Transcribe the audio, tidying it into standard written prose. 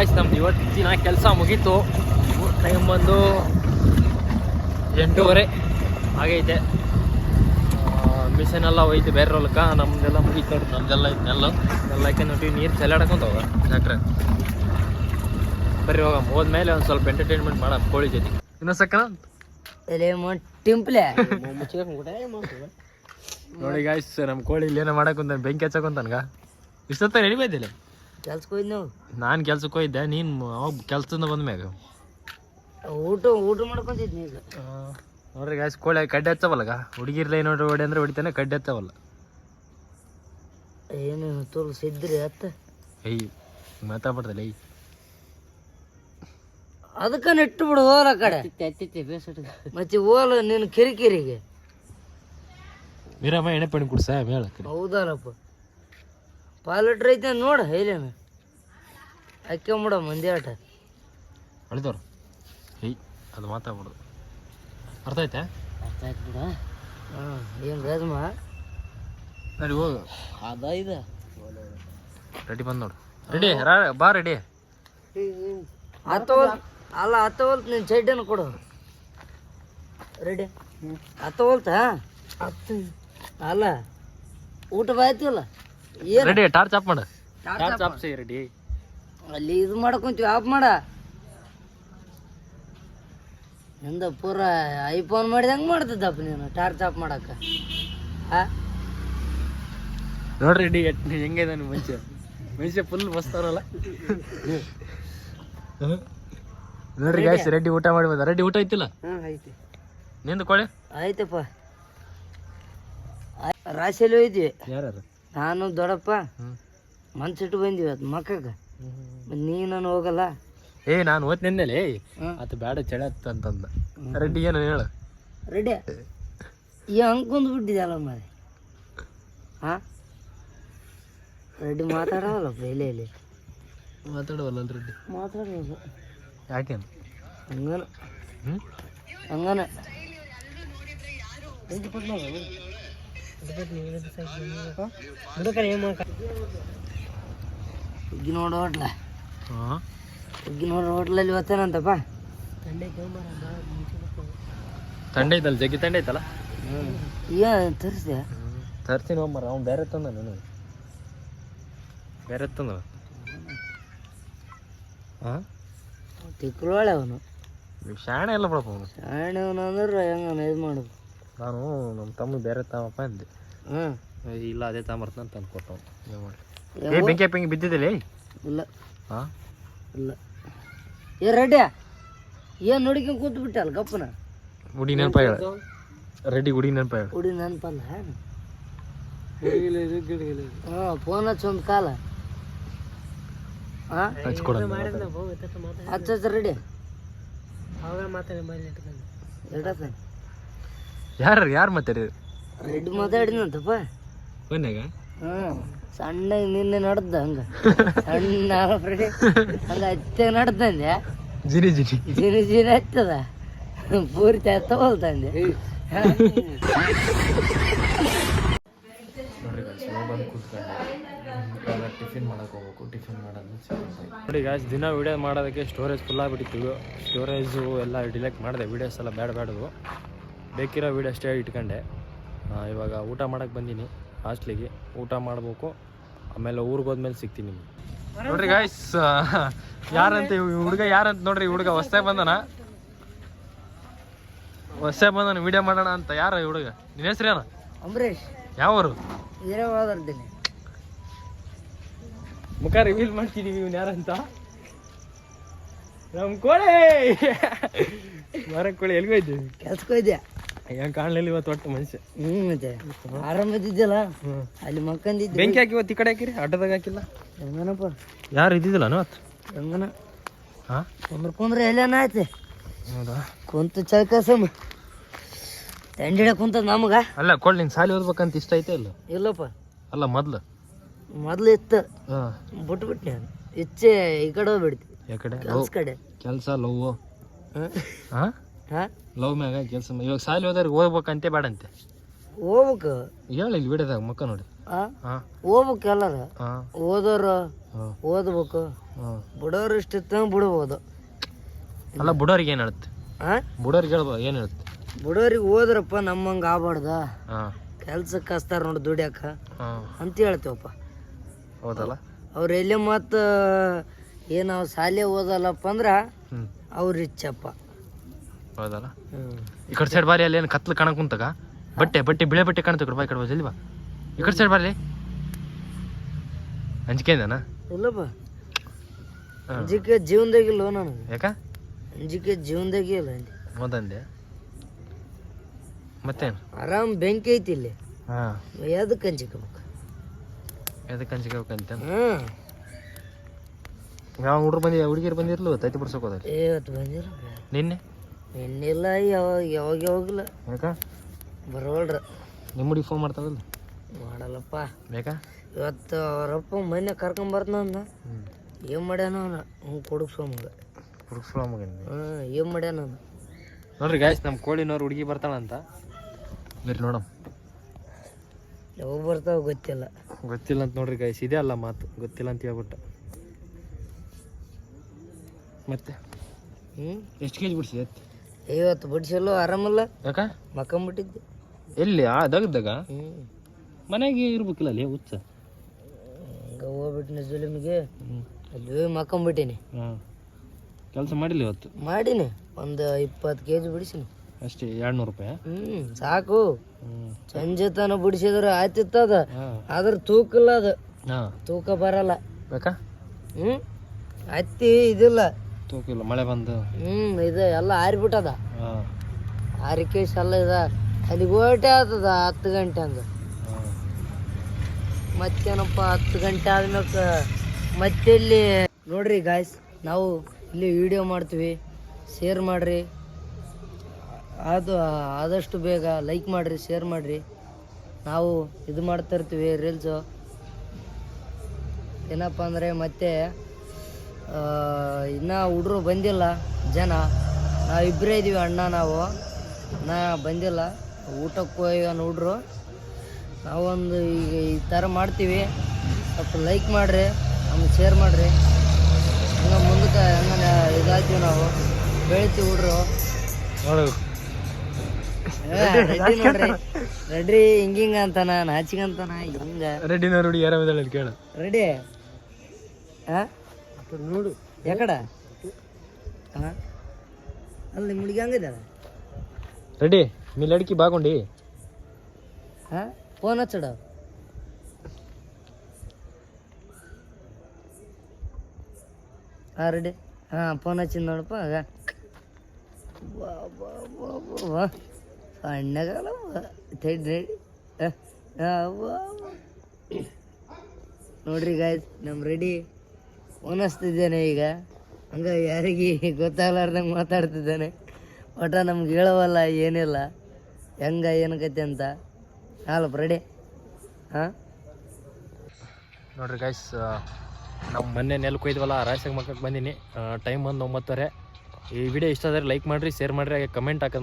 Guys ನಮ್ದು ಇವತ್ತಿನ ಕೆಲಸ ಮುಗೀತು. ಟೈಮ್ ಬಂದು 8:30 ಆಗೈತೆ. ಮಿಷನ್ ಎಲ್ಲ ಹೋಯ್ತು ಬೇರೆ ಹೊಲಕ್ಕ. ನಮ್ದೆಲ್ಲ ಮುಗೀತು ನೋಡಿ. ನಮ್ದೆಲ್ಲ ಐತೆಲ್ಲ ಎಲ್ಲ ಹಾಕಿ ನೋಡಿ ನೀರು ಚೆಲ್ಲಾಡಕೊಂತವ ಡಾಕ್ಟ್ರೆ. ಬರ್ರಿ ಹೋಗ ಹೋದ್ಮೇಲೆ ಒಂದು ಸ್ವಲ್ಪ ಎಂಟರ್ಟೈನ್ಮೆಂಟ್ ಮಾಡೋಣ ಕೋಳಿ ಜೊತೆ. ಇನ್ನೊಂದು ಸಕ್ಕನ ನೋಡಿ ಗಾಯ್ಸ್ ನಮ್ಮ ಕೋಳಿ ಇಲ್ಲಿ ಏನೋ ಮಾಡಕ್ಕಂತ ಬೆಂಕಿ ಹಚ್ಚಕೊಂತನ್ಗ. ಇಷ್ಟೊತ್ತ ರೆಡಿ ಬೈದಿಲ್ಲ ಕೆಲ್ಸಕ್ಕೆ ಹೋಯ್ತು ನಾವು. ನಾನು ಕೆಲ್ಸಕ್ಕೆ ಹೋಗಿದ್ದೆ. ನೀನು ಅವಾಗ ಕೆಲ್ಸದಿಂದ ಬಂದ ಮ್ಯಾಗ ಊಟ ಮಾಡ್ಕೊಂತಿದ್ನಿ ಈಗ. ನೋಡ್ರಿ ಗಾಯ್ಸ್ ಕೋಳಿ ಕಡ್ಡೆ ಹಚ್ಚವಲ್ಲಗ. ಹುಡುಗಿರ್ಲ ನೋಡ್ರಿ ಹೊಡಿ ಅಂದ್ರೆ ಹೊಡಿತಾನೆ, ಕಡ್ಡೆ ಹಚ್ಚವಲ್ಲ. ಏನು ತೋರಿಸಿದ್ರಿ ಅತ್ತ ಏಯ್ ಮಾತಾಡ್ಬಾರ್ದಲ್ಲ. ಏಯ್ ಅದಕ್ಕ ನೆಟ್ಟು ಬಿಡು ಹೋಲ ಕಡೆ ಮತ್ತೆ ಹೋಲ ನೀನು ಕಿರಿಕಿರಿಗೆ. ವೀರಮ್ಮ ಎಣ್ಣೆ ಪಣ್ಣಿ ಕುಡ್ಸ ಮೇಳ. ಹೌದಲ್ಲಪ್ಪ ಪಾಲಟ್ರ್ ಐತೆ ನೋಡ ಹೇಳೇನ ಹಾಕ್ಕೊಂಬಿಡ ಮಂದಿ ಆಟ ಹೊಳಿದವ್ರು. ಏಯ್ ಅದು ಮಾತಾಡ್ಬಿಡೋದು ಅರ್ಥ ಆಯ್ತಾ? ಅರ್ಥ ಆಯ್ತು ಬಿಡ. ಹಾಂ ಏನು ರೇಜ್ಮ ನಡಿ ಹೋಗು. ಅದ ಇದು ರೆಡಿ ಬಂದು ನೋಡು. ರೆಡಿ ಬಾ ರೆಡಿ. ಹತ್ತವಲ್ ಅಲ್ಲ ಹತ್ತವಲ್ತು ನೀನು ಚಡ್ಡನ್ನು ಕೊಡು. ರೆಡಿ ಹತ್ತವಲ್ತಾ ಅಲ್ಲ ಊಟ ಬಾಯ್ತಿವಲ್ಲ ಏನು ರೆಡಿ. ಟಾರ್ಚ್ ಆಫ್ ಮಾಡು. ಟಾರ್ಚ್ ಆಫ್ ಸೈ ರೆಡಿ. ಅಲ್ಲಿ ಇದು ಮಾಡ್ಕೊಂತೀವಿ ಆಫ್ ಮಾಡ. ನಿಂದ ಪೂರ ಐಫೋನ್ ಮಾಡಿದಂಗೆ ಮಾಡ್ತಿದ್ದಪ್ಪ ನೀನು ಟಾರ್ಚ್ ಆಫ್ ಮಾಡಕ್ಕ. ನೋಡ್ರಿ ರೆಡಿ ಹೆಂಗಿದೆ ಮನುಷ್ಯ. ಮನುಷ್ಯ ಫುಲ್ ಬಸ್ತಾರಲ್ಲ. ನೋಡ್ರಿ ಗಾಯ್ಸ್ ರೆಡ್ಡಿ ಊಟ ಮಾಡಿ ಬಂದ. ರೆಡ್ಡಿ ಊಟ ಐತಿಲ್ಲ? ಐತಿ. ನಿಂದು ಕೋಳಿ ಆಯ್ತಪ್ಪ. ರಾಶಿಯಲ್ಲಿ ಹೋಯ್ತೀವಿ ಯಾರು? ನಾನು ದೊಡ್ಡಪ್ಪ ಮನ್ಸಿಟ್ಟು ಬಂದಿವಿ ಅದು ಮಕ್ಕಗ. ನೀನು ಹೋಗಲ್ಲ. ಏ ನಾನು ಓದ್ ನಿಂದಲೇ ಅದು ಬೇಡ ಚಳತ್ ಅಂತಂದ. ರೆಡ್ಡಿ ಏನು ಹೇಳು? ರೆಡ್ಡಿ ಈ ಹಂಗೆ ಕುಂದ್ಬಿಟ್ಟಿದ್ಯಲ್ಲ ಮಾರಿ. ಹಾಂ ರೆಡ್ಡಿ ಮಾತಾಡವಲ್ಲಪ್ಪ ಇಲ್ಲಿ ಮಾತಾಡವಲ್ಲ ರೆಡ್ಡಿ. ಮಾತಾಡೋದು ಯಾಕೆ ಹಂಗನ ಹಂಗನ ಹುಗ್ಗಿ ನೋಡು ಹೋಟ್ಲ. ಹುಗ್ಗಿ ನೋಡು ಹೋಟ್ಲಲ್ಲಿ ಇವತ್ತೇನಂತಪ್ಪ ತಂಡೆ ಐತಲ್ಲ ಜಗ್ಗಿ ತಂಡೆ ಐತಲ್ಲ. ಏನು ತರಿಸ್ದೆ? ತರ್ತೀನಿ ಹೋಗ್ಮರ. ಅವ್ನು ಬೇರೆ ತಂದ ನಾನು ಬೇರೆ ತಂದ. ಹಾಂ ತಿಕ್ಕಳೊಳೆ ಅವನು ಶಾಣೆ ಎಲ್ಲ ಬಿಡಪ್ಪ ಅವನು. ಶಾಣೆ ಅವನು ಅಂದ್ರೆ ಹೆಂಗ ಇದು ಮಾಡೋದು. ನಾನು ನಮ್ಮ ತಮ್ಮ ಬೇರೆ ತಾವಪ್ಪ ಅಂದೆ. ಹ್ಞೂ ಇಲ್ಲ ಅದೇ ತಾಂಬರ್ತಂತ ಅಂತ ತಂದು ಕೊಟ್ಟು ಮಾಡಿ. ಏ ಬೆಂಕಿ ಬೆಂಕಿ ಬಿದ್ದಿದ್ದಿಲ್ಲ? ಇಲ್ಲ ಹಾಂ ಇಲ್ಲ. ಏ ರೆಡ್ಡಿ ಏನು ನೋಡಿಕೊಂಡು ಕೂತು ಬಿಟ್ಟಲ್ಲ ಗಪ್ಪನ. ಗುಡಿ ನೆನಪ ಹೇಳ ರೆಡ್ಡಿ. ಗುಡಿ ನೆನಪ ಹೇಳ. ಗುಡಿ ನೆನಪಲ್ಲ. ಹಾಂ ಫೋನ್ ಹಚ್ಚ ಒಂದು ಕಾಲ. ಹಾಂ ಹಚ್ಕೊಡ ಹಚ್ಚ ರೆಡಿ. ಯಾರು ಮಾತಾಡಿ? ರೆಡ್ಡಿ ಮಾತಾಡಿನಂತಪ್ಪ ಫೋನ್ಯಾಗ. ಹ್ಞೂ ಸಣ್ಣ ನಿನ್ನೆ ನಡ್ದ ಹಂಗ ಸಣ್ಣ ರೆಡಿ ಹಂಗ ಹಚ್ಚ ನಡ್ದಂದೆ. ಜಿನಿ ಜಿನಿ ಜಿನಿ ಜಿನಿ ಹತ್ತದ ಪೂರ್ತಿ ತಗೊಳ್ತಂದೆ. ಟಿಫಿನ್ ಮಾಡಕ್ಕೆ ಹೋಗ್ಬೇಕು. ಟಿಫಿನ್ ಮಾಡೋದು ನೋಡಿ ಗಾಯ್ಸ್. ದಿನ ವೀಡಿಯೋ ಮಾಡೋದಕ್ಕೆ ಸ್ಟೋರೇಜ್ ಫುಲ್ ಆಗಿಬಿಟ್ಟಿತ್ತು. ಸ್ಟೋರೇಜು ಎಲ್ಲ ಡಿಲೆಕ್ಟ್ ಮಾಡಿದೆ. ವೀಡಿಯೋಸ್ ಎಲ್ಲ ಬೇಡದು ಬೇಕಿರೋ ವೀಡಿಯೋ ಅಷ್ಟೇ ಇಟ್ಕೊಂಡೆ. ಇವಾಗ ಊಟ ಮಾಡೋಕ್ಕೆ ಬಂದೀನಿ ಹಾಸ್ಟ್ಲಿಗೆ. ಊಟ ಮಾಡಬೇಕು. ಆಮೇಲೆ ಊರಿಗೆ ಹೋದ್ಮೇಲೆ ಸಿಗ್ತೀನಿ ನಿಮ್ಗೆ. ನೋಡ್ರಿ ಗಾಯ್ಸ್ ಯಾರಂತ ಹುಡುಗ ಯಾರಂತ ನೋಡ್ರಿ. ಹುಡುಗ ಹೊಸ್ದಾಗಿ ಬಂದನ ವೀಡಿಯೋ ಮಾಡೋಣ ಅಂತ. ಯಾರ ಹುಡುಗ? ನಿನ್ನ ಹೆಸ್ರು ಏನು? ಅಂಬರೀಷ್. ಯಾವರು? ಇರೋದಿನಿ ಮುಖ ರಿವೀಲ್ ಮಾಡ್ತಿದೀವಿ ಇವ್ನು ಯಾರಂತ. ನಮ್ಮ ಕೋಳಿ ಮರ ಕೋಳಿ ಎಲ್ಗೋ ಇದ್ದೀವಿ. ಕೆಲ್ಸಕ್ಕೆ ಹೋಯ್ದೆ. ಹೆಂಗೆ ಕಾಣಲಿಲ್ಲ ಇವತ್ತು ಒಟ್ಟು ಮನುಷ್ಯ. ಮತ್ತೆ ಆರಾಮದಿದ್ದಲ್ಲ ಅಲ್ಲಿ ಮಕ್ಕಂದಿದ್ದೆ. ಬೆಂಕಿ ಹಾಕಿ ಇವತ್ತು ಈ ಕಡೆ ಹಾಕಿರಿ ಅಡ್ಡದಾಗ ಹಾಕಿಲ್ಲ. ಹೆಂಗನಪ್ಪ ಯಾರು ಇದ್ದಿದ್ದಿಲ್ಲ ಇವತ್ತು? ಹೆಂಗನ ಹಾಂ ಕುಂದ್ರೆ ಎಲ್ಲೇನ ಆಯ್ತು. ಹೌದಾ? ಕುಂತು ಚೌಕಸಮ್ಮ ತಂಡಿಡ ಕುಂತ ನಮಗ. ಅಲ್ಲ ಕೋಳಿ ನಿಂಗೆ ಸಾಲಿ ಓದ್ಬೇಕಂತ ಇಷ್ಟ ಐತೆ ಇಲ್ಲ? ಇಲ್ಲಪ್ಪ. ಅಲ್ಲ ಮೊದ್ಲು ಇತ್ತು ಹಾಂ ಬಿಟ್ಬಿಟ್ಟು ನಾನು ಇಚ್ಛೆ ಈ ಕಡೆ ಹೋಗ್ಬಿಡ್ತಿ. ಯಾಕಡೆ? ಕೆಲ್ಸ ಕಡೆ ಕೆಲಸ ಲವ್. ಹಾಂ ಲವ್ ಮ್ಯಾಗ ಕೆಲಸ. ಇವಾಗ ಸಾಲಿ ಹೋದ್ರೆ ಓದ್ಬೇಕಂತೆ ಬೇಡಂತೆ ಹೋಗ್ಬೇಕು. ಹೇಳಿ ಇಲ್ಲಿ ವಿಡಿಯೋದಾಗ ಮಕ್ಕ ನೋಡಿ. ಹಾಂ ಹೋಗ್ಬೇಕು ಎಲ್ಲರ ಹಾಂ ಓದೋರು ಹಾಂ ಓದ್ಬೇಕು, ಹಾಂ ಬಿಡೋರು ಇಷ್ಟಿತ್ತು ಬಿಡ್ಬೋದು. ಅಲ್ಲ ಬುಡೋರಿಗೆ ಏನು ಹೇಳುತ್ತೆ? ಬುಡೋರಿಗೆ ಹೇಳ್ಬೋದು ಏನು ಹೇಳುತ್ತೆ? ಬಿಡೋರಿಗೆ ಓದ್ರಪ್ಪ ನಮ್ಮಂಗೆ ಆಗ್ಬಾರ್ದ, ಹಾಂ ಕೆಲ್ಸಕ್ಕೆ ಹಚ್ತಾರ ನೋಡಿ ದುಡ್ಯಾಕ ಹಾಂ ಅಂತ ಹೇಳ್ತೇವಪ್ಪ. ಹೌದಲ್ಲ? ಅವ್ರು ಎಲ್ಲಿ ಮತ್ತು ಏನು ನಾವು ಶಾಲೆ ಓದಲ್ಲಪ್ಪ ಅಂದ್ರೆ ಹ್ಞೂ ಅವ್ರು ಇಚ್ಛಪ್ಪ. ಹೌದಲ್ಲ? ಈ ಕಡೆ ಸೈಡ್ ಬಾರಿ ಅಲ್ಲಿ ಏನು ಕತ್ಲು ಕಾಣಕ್ ಕುಂತಾಗ ಬಟ್ಟೆ ಬಿಳೆ ಬಟ್ಟೆ ಕಾಣ್ತವೆ. ಕಡೆ ಬಾ, ಈ ಕಡೆ ಬಾ, ಜಲ್ದಿ ಬಾ. ಈ ಕಡೆ ಸೈಡ್ ಬಾರಿ. ಅಂಜಿಕೆಯಿಂದನಾ? ಇಲ್ಲಪ್ಪ, ಅಂಜಿಕೆ ಜೀವನದಾಗಿಲ್ಲ ನನಗೆ. ಯಾಕ? ಅಂಜಿಕೆ ಜೀವನದಾಗೆ ಇಲ್ಲ. ಹೌದಂದೆ? ಮತ್ತೇನು? ಆರಾಮ್ ಬೆಂಕಿ ಐತಿ ಇಲ್ಲಿ. ಹಾಂ ಯಾವ್ದಕ್ಕೆ ಅಂಜಿಕಬೇಕು? ಎದಕ್ಕೆ ಅಂಜಿಕೆಬೇಕಂತ? ಹ್ಞೂ ಹುಡುಗಿರು ಬಂದಿರ್ಲು ತೈತಿ ಬಿಡ್ಸೋಕೆ ಹೋದ ಇವತ್ತು ಬಂದಿರ ನಿನ್ನೆ ಎಣ್ಣಿಲ್ಲ, ಯಾವಾಗಿಲ್ಲ. ಯಾಕ? ಬರೋಳ್ರ ನಿಮ್ಮ ಹುಡುಗಿ ಫೋನ್ ಮಾಡ್ತಾವಲ್ಲ? ಮಾಡಲ್ಲಪ್ಪ. ಬೇಕಾ? ಇವತ್ತು ಅವರಪ್ಪ ಮೊನ್ನೆ ಕರ್ಕೊಂಬರ್ತನ. ಏನು ಮಾಡ್ಯಾನ ಅವನ? ಕೊಡುಗ್ಸೋಮಗ ಏನು ಮಾಡ್ಯಾನ ಅವನು? ನೋಡ್ರಿ ಗಾಯ್ಸ್, ನಮ್ಮ ಕೋಳಿನವ್ರು ಹುಡುಗಿ ಬರ್ತಾಳಂತ. ಬೇರೆ ನೋಡಮ್ ಯಾವಾಗ ಬರ್ತಾವ ಗೊತ್ತಿಲ್ಲ ಅಂತ ನೋಡ್ರಿ ಗಾಯ್ಸ್. ಇದೇ ಅಲ್ಲ ಮಾತು, ಗೊತ್ತಿಲ್ಲ ಅಂತ ಹೇಳ್ಬಿಟ್ಟ. ಮತ್ತೆ ಎಷ್ಟು ಕೆಜಿ ಬಿಡಿಸಿ ಎತ್ತಿ? ಇವತ್ತು ಬಿಡಿಸಲು ಆರಾಮಲ್ಲ. ಯಾಕ? ಮಕ್ಕಂಬಿಟ್ಟಿದ್ದೆ. ಎಲ್ಲಿ? ದಗದಾಗ ಮನೆಗೆ ಇರ್ಬೇಕಿಲ್ಲ ಅಲ್ಲಿ ಹುಚ್ಚ. ಹಂಗೆ ಹೋಗ್ಬಿಟ್ಟಿನಿ ಜುಲಿಮಿಗೆ, ಅಲ್ಲಿ ಮಕ್ಕಂಬಿಟ್ಟಿನಿ. ಹಾಂ, ಕೆಲಸ ಮಾಡಿಲ್ಲ ಇವತ್ತು? ಮಾಡೀನಿ, ಒಂದು 20 kg ಬಿಡಿಸಿನಿ ಅಷ್ಟೇ. 200 ರೂಪಾಯಿ? ಸಾಕು. ಸಂಜೆ ತನ ಬಿಡಿಸಿದ್ರೆ ಆಯ್ತಿತ್ತದ, ಆದ್ರೆ ತೂಕ ಇಲ್ಲ. ಅದು ತೂಕ ಬರಲ್ಲ. ಬೇಕಾ? ಹತ್ತಿ ಇದಿಲ್ಲ, ತೂಕ ಇಲ್ಲ, ಮಳೆ ಬಂದು. ಇದು ಎಲ್ಲ ಆರಿಬಿಟ್ಟದ. ಆರಿಕೇಶ್ ಎಲ್ಲ ಇದ ಅಲ್ಲಿಗೆ ಓಟೆ ಆಗ್ತದ 10 ಗಂಟೆ ಹಂಗೆ. ಮತ್ತೇನಪ್ಪ 10 ಗಂಟೆ ಆದ್ಮೇಲೆ ಮತ್ತೆ ಇಲ್ಲಿ ನೋಡ್ರಿ ಗಾಯ್ಸ್, ನಾವು ಇಲ್ಲಿ ವಿಡಿಯೋ ಮಾಡ್ತೀವಿ. ಶೇರ್ ಮಾಡಿರಿ, ಆದಷ್ಟು ಬೇಗ ಲೈಕ್ ಮಾಡಿರಿ, ಶೇರ್ ಮಾಡಿರಿ. ನಾವು ಇದು ಮಾಡ್ತಾ ಇರ್ತೀವಿ ರೀಲ್ಸು. ಏನಪ್ಪ ಅಂದರೆ ಮತ್ತೆ ಇನ್ನೂ ಹುಡ್ರು ಬಂದಿಲ್ಲ ಜನ. ನಾವು ಇಬ್ಬರೇ ಇದ್ದೀವಿ, ಅಣ್ಣ ನಾವು. ನಾ ಬಂದಿಲ್ಲ, ಊಟಕ್ಕೆ ಹೋಗ್ಯಾನ ಹುಡ್ರು. ನಾವೊಂದು ಈಗ ಈ ಥರ ಮಾಡ್ತೀವಿ. ಸ್ವಲ್ಪ ಲೈಕ್ ಮಾಡಿರಿ, ನಮ್ಗೆ ಶೇರ್ ಮಾಡಿರಿ. ಹಂಗೆ ಮುಂದಕ್ಕೆ ಹಂಗೆ ಇದಾಗ್ತೀವಿ, ನಾವು ಬೆಳಿತೀವಿ ಹುಡ್ರು. ರೆಡ್ಡಿ ನೋಡ್ರಿ, ರೆಡ್ಡಿ ಹಿಂಗಿಂಗ ಅಂತಾನ, ನಾಚಿಗಂತಾನ, ಹಿಂಗ. ರೆಡ್ಡಿನ ರೆಡಿ ಯಾರು ಕೇಳ. ರೆಡಿ ನೋಡು ಯಾಕಡ ಅಲ್ಲಿ ನಿಮ್ಮ ಹುಡುಗಿ ಹಂಗಿದ್ದಾಳೆ. ರೆಡಿ మీ లడికి బాగుండి. ಫೋನ್ ಹಚ್ಚಡ. ರೆಡಿ. ಫೋನ್ ಹಚ್ಚಿದ್ ನೋಡಪ್ಪ. ಆಗ ಸಣ್ಣಗಲ್ಲ ರೆಡಿ. ನೋಡ್ರಿ ಗಾಯ್ಸ್, ನಮ್ಮ ರೆಡಿ ಫೋನ್ ಹಚ್ತಿದ್ದೇನೆ ಈಗ. ಹಂಗ ಯಾರಿಗೆ ಗೊತ್ತಾಗ್ಲಾರ್ದಂಗೆ ಮಾತಾಡ್ತಿದ್ದಾನೆ. ಒಟ್ಟ ನಮ್ಗೆ ಹೇಳವಲ್ಲ, ಏನಿಲ್ಲ, ಹೆಂಗ ಏನಕೈತೆ ಅಂತ. ಹಾಲಪ್ಪ ರೆಡಿ. ನೋಡ್ರಿ ಗೈಸ್, ನಾವು ಮೊನ್ನೆ ನೆಲ ಕೊಯ್ದ್ವಲ್ಲ, ರಾಯ್ಸಾಗ ಮಕ್ಕಕ್ಕೆ ಬಂದೀನಿ. ಟೈಮ್ ಬಂದು 9:30. ಈ ವಿಡಿಯೋ ಇಷ್ಟ ಆದರೆ ಲೈಕ್ ಮಾಡಿರಿ, ಶೇರ್ ಮಾಡಿರಿ, ಹಾಗೆ ಕಮೆಂಟ್ ಹಾಕೋದು